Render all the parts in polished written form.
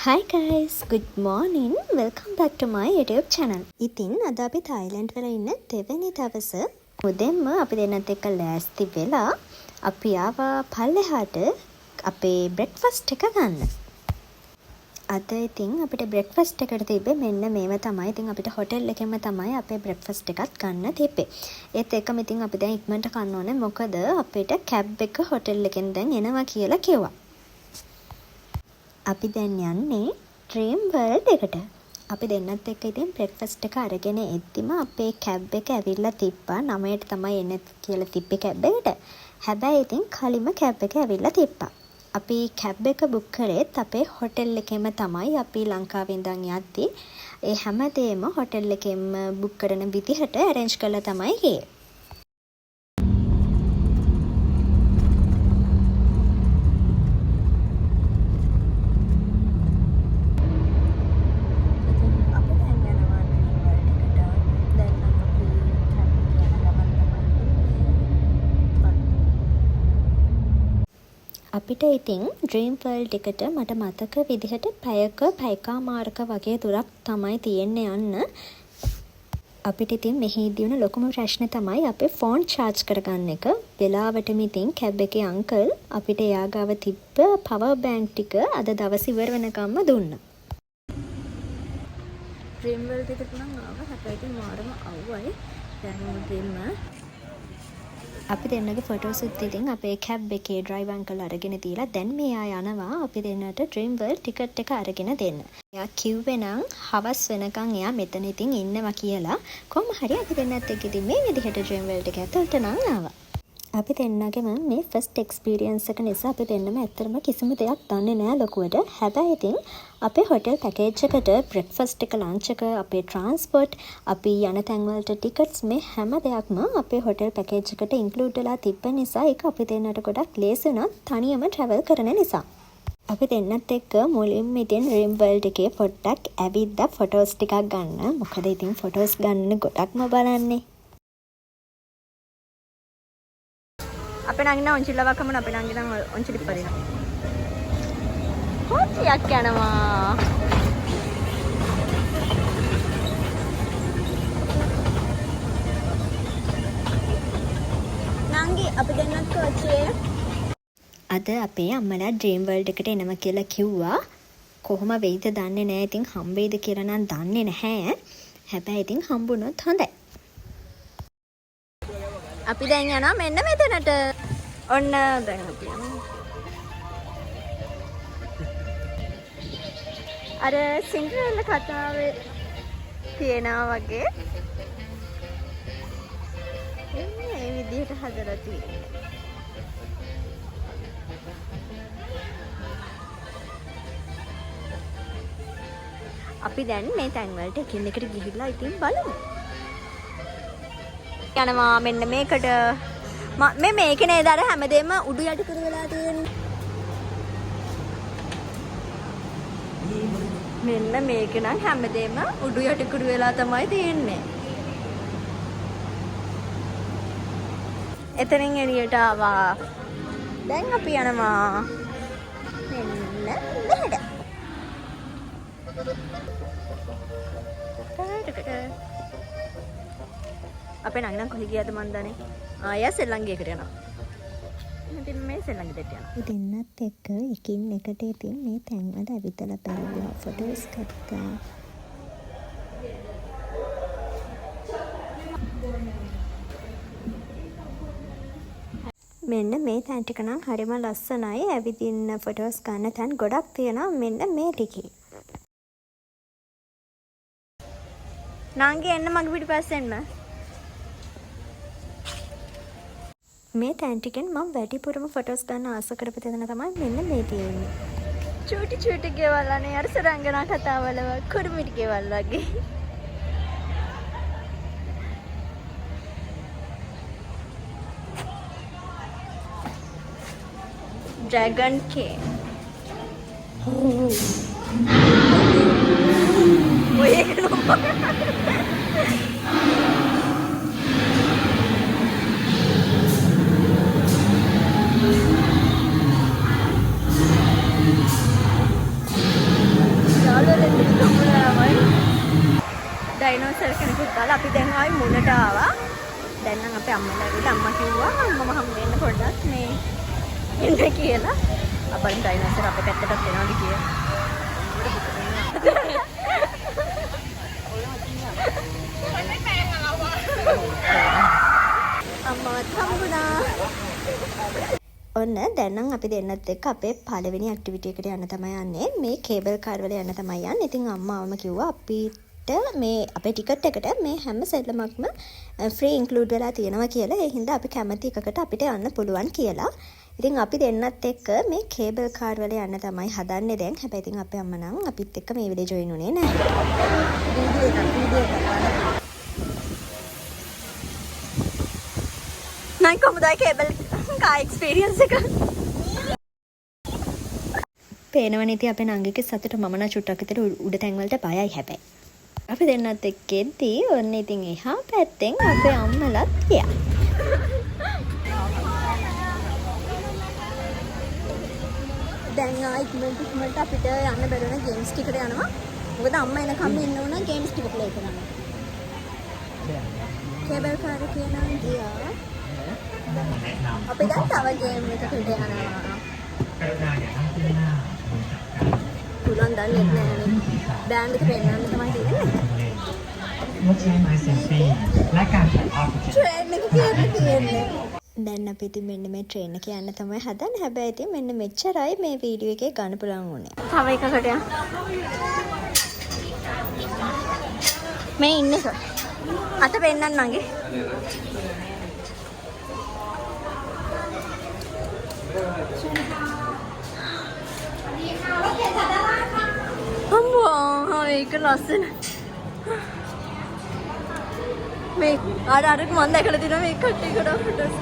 Hi guys, good morning. Welcome back to my YouTube channel. ඉතින් අද අපි Thailand වල ඉන්න දෙවෙනි දවස උදෙන්ම අපි දෙන්නත් එක්ක ලෑස්ති වෙලා අපි ආවා පල්ලෙහාට අපේ බ්‍රෙක්ෆාස්ට් එක ගන්න. අද ඉතින් අපිට බ්‍රෙක්ෆාස්ට් එකට තිබ්බේ මෙන්න මේව තමයි. ඉතින් අපිට හොටෙල් එකෙන්ම තමයි අපේ බ්‍රෙක්ෆාස්ට් එකත් ගන්න තිබ්බේ. ඒත් එක්කම ඉතින් අපි දැන් ඉක්මනට කන්න ඕනේ. මොකද අපිට කැබ් එක හොටෙල් එකෙන් දැන් එනවා කියලා කිව්වා. අපි දැන් යන්නේ ඩ්‍රීම් වර්ල්ඩ් එකට. අපි දෙන්නත් එක්ක ඉතින් බ්‍රෙක්ෆාස්ට් එක අරගෙන එද්දිම අපේ කැබ් එක ඇවිල්ලා තිබ්බා. 9ට තමයි එන්නේ කියලා තිබ්බේ කැබ් එකට. හැබැයි ඉතින් කලින්ම කැබ් එක ඇවිල්ලා තිබ්බා. අපි කැබ් එක බුක් කරේත් අපේ හොටෙල් එකෙම තමයි. අපි ලංකාවේ ඉඳන් යද්දි ඒ හැමදේම හොටෙල් එකෙම බුක් කරන විදිහට arrange කරලා තමයි ගියේ. අපිට ඉතින් ඩ්‍රීම් වර්ල්ඩ් එකට මට මතක විදිහට පැයකමාරක වගේ දුරක් තමයි තියෙන්නේ යන්න. අපිට ඉතින් මෙහිදී වුණ ලොකුම ප්‍රශ්නේ තමයි අපේ ෆෝන් charge කරගන්න එක. වෙලාවටම ඉතින් කැබ් එකේ අංකල් අපිට එයාගාව තිබ්බ පවර් බැංක් ටික අද දවස් ඉවර වෙනකම්ම දුන්නා. ඩ්‍රීම් වර්ල්ඩ් එකට නම් ආව හැබැයි ඉතින් මාරම අවුවයි. දැන් මුදින්ම අපි දෙන්නගේ ෆොටෝස් උත් ඉතින් අපේ කැබ් එකේ ඩ්‍රයිවර් අංකල් අරගෙන තියලා දැන් මෙයා යනවා අපි දෙන්නට ඩ්‍රීම් වර්ල්ඩ් ටිකට් එක අරගෙන දෙන්න. එයා කිව්වේ නම් හවස් වෙනකන් එයා මෙතන ඉතින් ඉන්නවා කියලා. කොහොම හරි අපි දෙන්නත් එක්ක ඉතින් මේ විදිහට ඩ්‍රීම් වර්ල්ඩ් එක ඇතුළට නම් ආවා. අපි දෙන්නගේම මේ ෆස්ට් එක්ස්පීරියන්ස් එක නිසා අපි දෙන්නම ඇත්තටම කිසිම දෙයක් දන්නේ නැහැ ලොකුවට. හැබැයි ඉතින් අපේ හොටෙල් පැකේජ් එකට බ්‍රෙක්ෆාස්ට් එක ලන්ච් එක අපේ ට්‍රාන්ස්පෝර්ට් අපි යන තැන් වලට ටිකට්ස් මේ හැම දෙයක්ම අපේ හොටෙල් පැකේජ් එකට ඉන්ක්ලූඩ් වෙලා තිබ්බ නිසා ඒක අපි දෙන්නට ගොඩක් ලේසි වුණා තනියම ට්‍රැවල් කරන නිසා. අපි දෙන්නත් එක්ක මුලින්ම ඉතින් ඩ්‍රීම් වර්ල්ඩ් එකේ පොඩ්ඩක් ඇවිද්දා ෆොටෝස් ටිකක් ගන්න. මොකද ඉතින් ෆොටෝස් ගන්න ගොඩක්ම බලන්නේ. අපේ නංගිනා ඔන්චිල්ලව කමන අපේ නංගිනා ඔන්චිලි පරිණ කොටියක් යනවා. නංගි අපි දෙන්නත් කොච්චේ අද අපේ අම්මලා ඩ්‍රීම් වර්ල්ඩ් එකට එනවා කියලා කිව්වා. කොහොම වෙයිද දන්නේ නැහැ. ඉතින් හම්බෙයිද කියලා නම් දන්නේ නැහැ. හැබැයි ඉතින් හම්බුනොත් හොඳයි. අපි දැන් යනවා මෙන්න මෙතනට. ඔන්න දැන් අපි යනවා. අර සින්ඩරෙල්ලා කතාවේ තියෙනවා වගේ. මේ විදිහට හදලා තියෙන්නේ. අපි දැන් මේ තැන් වලට එකින් එකට ගිහිල්ලා ඉතින් බලමු. යනවා මෙන්න මේකට මේ මේකේ නේද අර හැමදේම උඩු යටි කර වෙලා තියෙන්නේ. මෙන්න මේකේ නම් හැමදේම උඩු යටි කර වෙලා තමයි තියෙන්නේ. එතනින් එළියට ආවා. දැන් අපි යනවා මෙන්න මෙහෙට. අපේ නංගිනම් කොහේ ගියාද මන් දන්නේ. ආයෙ සෙල්ලංගියකට යනවා. ඉතින් මේ සෙල්ලංගියට යනවා. දෙන්නත් එක්ක එකින් එකට ඉතින් මේ තැන් වල ඇවිදලා බලලා ෆොටෝස් ගත්තා. මෙන්න මේ තැන් ටික නම් හරිම ලස්සනයි. ඇවිදින්න ෆොටෝස් ගන්න තැන් ගොඩක් තියෙනවා මෙන්න මේ ටිකේ. නංගි එන්න මගේ පිටිපස්සෙන්ම. මේ තැන් ටිකෙන් මම වැඩිපුරම ෆොටෝස් ගන්න ආස කරපු තැන තමයි මෙන්න මේ තියෙන්නේ. චූටි ගෙවල් අනේ අර සරංගනා කතාවල කුරුමිටි ගෙවල් වගේ. ඩ්‍රැගන් කේ. ඔය ඩයිනෝසර් කෙනෙකුත් දාලා අපි දැන් ආයි මුලට ආවා. දැන් නම් අපේ අම්මලා ඇවිල්ලා අම්මා කිව්වා අම්මම හම් වෙන්න පොඩ්ඩක් මේ එන්න කියලා. අපෙන් ඩයිනෝසර් අපේ පැත්තට එනවාද කියලා. අම්මවත් හම්බුණා. ඔන්න දැන් නම් අපි දෙන්නත් එක්ක අපේ පළවෙනි ඇක්ටිවිටි එකට යන්න තමයි යන්නේ. මේ කේබල් කාර් වල යන්න තමයි යන්නේ. ඉතින් අම්මාවම කිව්වා අපිට මේ අපේ ටිකට් එකට මේ හැම සෙල්ලමක්ම ෆ්‍රී ඉන්ක්ලූඩ් වෙලා තියෙනවා කියලා. ඒ හින්දා අපි කැමති එකකට අපිට යන්න පුළුවන් කියලා. ඉතින් අපි දෙන්නත් එක්ක මේ කේබල් කාර් වල යන්න තමයි හදන්නේ දැන්. හැබැයි ඉතින් අපේ අම්මා නම් අපිත් එක්ක මේ විදිහට ජොයින් උනේ නැහැ. වීඩියෝ එකක්. නයි කොහොමද කේබල් කාර් එක්ස්පීරියන්ස් එක? පේනවනේ ඉතින් අපේ නංගිගේ සතුට මම නම් චුට්ටක් විතර උඩ තැන් වලට බයයි හැබැයි. අපි දෙන්නත් එක්ක එද්දී ඔන්න ඉතින් එහා පැත්තෙන් අපේ අම්මලත් ගියා. දැන් ඉක්මනට අපිට යන්න බැරුණ ගේම්ස් ටිකට යනවා. මොකද අම්මා එනකම් ඉන්න ඕන ගේම්ස් ටික ප්ලේ කරන්න. කේබල් කාර් එකේ නම් ගියා. අපි දැන් තව ගේම් එකකට යනවා. පුළුවන් දන්නේ නැහැ. බෑන්ඩ් එක පෙන්නන්න තමයි තියෙන්නේ. ට්‍රේන් එක කියන්නේ. දැන් අපි ඉතින් මෙන්න මේ ට්‍රේන් එක යන්න තමයි හදන්නේ. හැබැයි ඉතින් මෙන්න මෙච්චරයි මේ වීඩියෝ එකේ ගන්න පුළුවන් උනේ. තව එකකට යන්න. මේ ඉන්නේ කො. අත පෙන්නන්න නංගි. අම්මා මේක ලස්සන. මේ අර මම දැකලා තියෙනවා මේ කට්ටියකට ෆොටෝස්.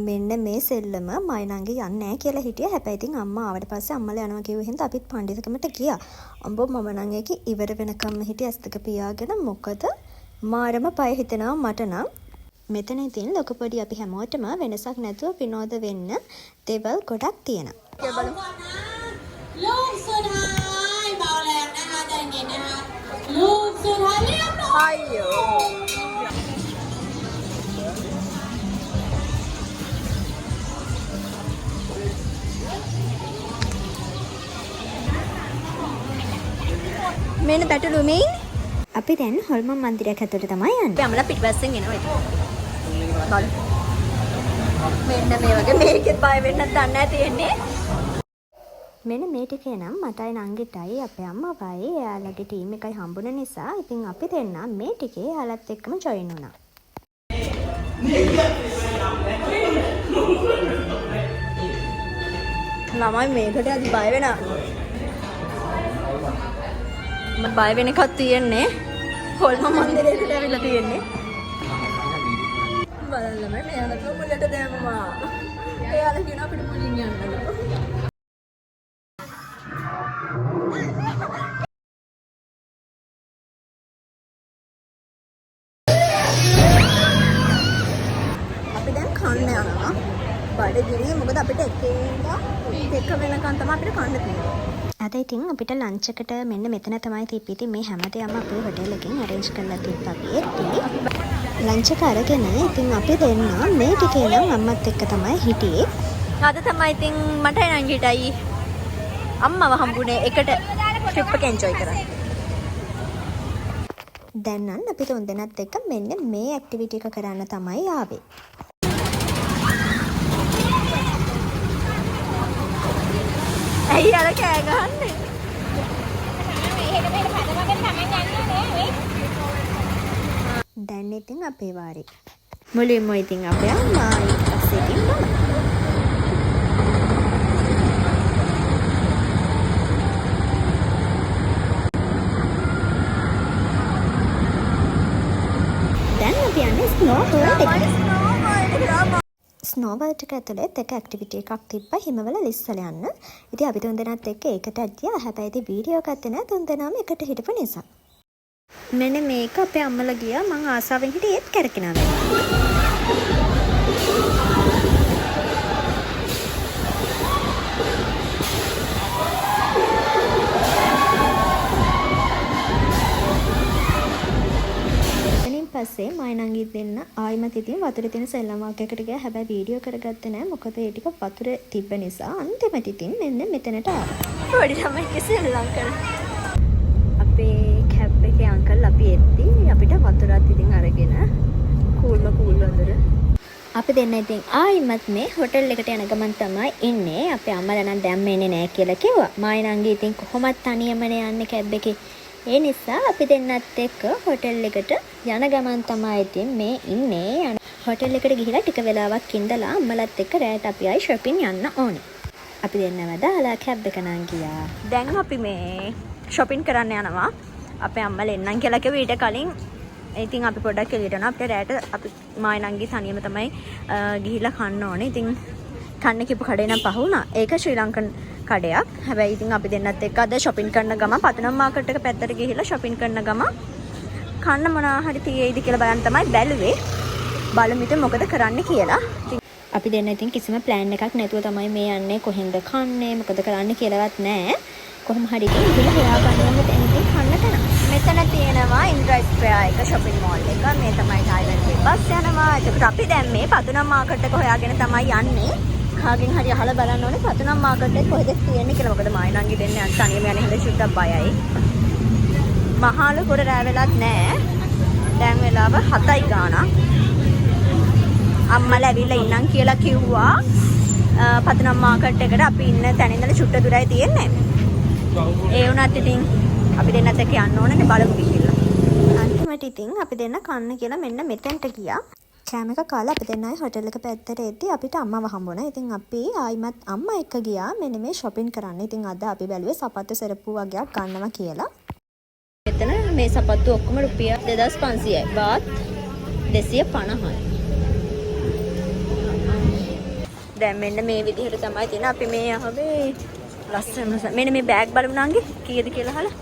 මෙන්න මේ සෙල්ලම මයි නංගි යන්නේ නැහැ කියලා හිටියා. හැබැයි ඉතින් අම්මා ආවට පස්සේ අම්මලා යනවා කිව්ව හින්දා අපිත් පඬිතුකමට ගියා. අම්බෝ මම නම් ඒක ඉවර වෙනකම්ම හිටිය ඇස් දෙක පියාගෙන. මොකද මාරම පය හිතෙනවා මට නම්. මෙතන ඉතින් ලොකු පොඩි අපි හැමෝටම වෙනසක් නැතුව විනෝද වෙන්න දේවල් ගොඩක් තියෙනවා.ลูกสุดท้ายเบาแรงนะคะใจเย็นนะคะลูกสุดท้ายเรียบร้อย අයියෝ. මෙන්න පැටලු මේ අපි දැන් හොල්මන් මන්දිරයක් ඇතුළට තමයි යන්නේ. අපි අමලා පිටිපස්සෙන් එනවා ඉතින්. බලන්න. මෙන්න මේ වගේ මේකෙත් බය වෙන්නත් දන්නේ නැහැ තියෙන්නේ. මෙන්න මේ ටිකේ නම් මටයි නංගිටයි අපේ අම්මවයි එයාලගේ ටීම් එකයි හම්බුන නිසා ඉතින් අපි දෙන්න මේ ටිකේ එයාලත් එක්කම ජොයින් වුණා. ළමයි මේකට අද බය වෙනවා. බය වෙන එකක් තියෙන්නේ. හොල්මන් මන්දිරේකට ඇවිල්ලා තියෙන්නේ. බලන්න මෙයාලට මුලට දැම්මා. එයාලා කියන අපිට මුලින් යන්න. අපි දැන් කන්න යනවා. බඩගිනි මොකද අපිට එක වෙනකන් තමයි අපිට කන්න තියෙන්නේ. අද ඉතින් අපිට ලන්ච් එකට මෙන්න මෙතන තමයි තිබ්බේ. ඉතින් මේ හැමදේම අපේ හොටෙල් එකෙන් අරේන්ජ් කරලා තිබ්බා අපි එද්දී. ලන්ච් එක අරගෙන ඉතින් අපි දෙන්න මේ ටිකේ නම් අම්මත් එක්ක තමයි හිටියේ. අද තමයි ඉතින් මට නංගිටයි අම්මව හම්බුනේ එකට ට්‍රිප් එක එන්ජොයි කරන්න. දැන් නම් අපි තුන්දෙනාත් එක්ක මෙන්න මේ ඇක්ටිවිටි එක කරන්න තමයි ආවේ. ඇයි අර කෑ ගහන්නේ? දැන් ඉතින් අපේ වාරේ. මුලින්ම ඉතින් අපේ අම්මා ඊට පස්සේ ඉතින් මම. දැන් අපි යන්නේ ස්නෝ වර්ල්ඩ් එකට. ස්නෝ වර්ල්ඩ් එක ඇතුළේ එක ඇක්ටිවිටි එකක් තිබ්බා හිමවල ලිස්සල යන්න. ඉතින් අපි තුන්දෙනාත් එක්ක ඒකට ගියා. හැබැයි ඉතින් වීඩියෝ ගත්තේ නැහැ තුන්දෙනාම එකට හිටපු නිසා. මෙන්න මේක අපේ අම්මලා ගියා මං ආසාවෙන් හිටියේ ඒත් කැරකිනා වෙනවා. පස්සේ මයි දෙන්න ආයිමත් ඉතින් වතුරේ තියෙන සෙල්ලම් වාක්‍යයකට ගියා. හැබැයි වීඩියෝ කරගත්තේ නැහැ. මොකද ඒ ටික වතුරේ තිබ්බ නිසා අන්තිමට ඉතින් මෙන්න මෙතනට ආවා. පොඩි ළමයි සෙල්ලම් කරා. අපේ කැබ් එකේ අංකල් අපි එද්දි අපිට වතුරත් ඉතින් අරගෙන කූල්ම වතුර. අපි දෙන්න ඉතින් ආයිමත් මේ හොටෙල් එකට යන ගමන් තමයි ඉන්නේ. අපේ අම්මලා නම් දැම්ම එන්නේ නැහැ කියලා කිව්වා. මයි ඉතින් කොහොමත් තනියමනේ යන්නේ කැබ් එකේ. ඒ නිසා අපි දෙන්නත් එක්ක හොටෙල් එකට යන ගමන් තමයි ඉතින් මේ ඉන්නේ. හොටෙල් එකට ගිහිලා ටික වෙලාවක් ඉඳලා අම්මලත් එක්ක රෑට අපි ආයි shopping යන්න ඕනේ. අපි දෙන්නම දාලා කැබ් එක නම් ගියා. දැන් අපි මේ shopping කරන්න යනවා. අපේ අම්මලා එන්නම් කියලා කිව්ව ඊට කලින් ඉතින් අපි පොඩ්ඩක් එළියට යනවා. අපිට රෑට අපි මායි නංගි තනියම තමයි ගිහිලා කන්න ඕනේ. ඉතින් කන්න කිව්ව කඩේ නම් පහ වුණා. ඒක ශ්‍රී ලංකන් කඩයක්. හැබැයි ඉතින් අපි දෙන්නත් එක්ක අද shopping කරන ගමන් පතුනම් මාකට් එක පැත්තට ගිහිල්ලා shopping කරන ගමන් කන්න මොනවා හරි තියෙයිද කියලා බලන්න තමයි බැලුවේ. බලමු ඉතින් මොකද කරන්න කියලා. අපි දෙන්න ඉතින් කිසිම plan එකක් නැතුව තමයි මේ යන්නේ. කොහෙන්ද කන්නේ මොකද කරන්න කියලාවත් නැහැ. කොහොම හරි ඉතින් ගිහලා හොයාගන්න ඕනේ ඉතින් කන්න තැන. මෙතන තියෙනවා ඉන්ද්‍රා ස්ක්වයර් එක shopping mall එක. මේ තමයි තායිලන්තේ බස් යනවා. ඒකට අපි දැන් මේ පතුනම් මාකට් එක හොයාගෙන තමයි යන්නේ. කාගෙන් හරි අහලා බලන්න ඕනේ පතුනම් මාකට් එක කොහෙද තියෙන්නේ කියලා. මොකද මායි නංගි දෙන්නේ තනියම යන්නේ හින්දා චුට්ටක් බයයි. මහාලු පොර රෑ වෙලත් නැහැ. දැන් වෙලාව 7යි ගාණක්. අම්මලා ඇවිල්ලා ඉන්නම් කියලා කිව්වා. පතුනම් මාකට් එකට අපි ඉන්න තැන ඉඳලා චුට්ට දුරයි තියෙන්නේ. ඒ වුණත් ඉතින් අපි දෙන්නත් එක්ක යන්න ඕනේ බලමු කියලා. අන්තිමට ඉතින් අපි දෙන්න කන්න කියලා මෙන්න මෙතෙන්ට ගියා. කෑම එක කාලා අපි දෙන්නයි හොටෙල් එක පැත්තට එද්දි අපිට අම්මව හම්බුණා. ඉතින් අපි ආයිමත් අම්මා එක්ක ගියා මෙන්න මේ shopping කරන්න. ඉතින් අද අපි බැලුවේ සපත්තු සෙරප්පු වගේක් ගන්නවා කියලා. මෙතන මේ සපත්තු ඔක්කොම රුපියල් 2500යි. බාත් 250යි. දැන් මෙන්න මේ විදිහට තමයි තියෙන අපි මේ ආවේ ලස්සන මෙන්න මේ බෑග් බලමු නංගි කීයද කියලා අහලා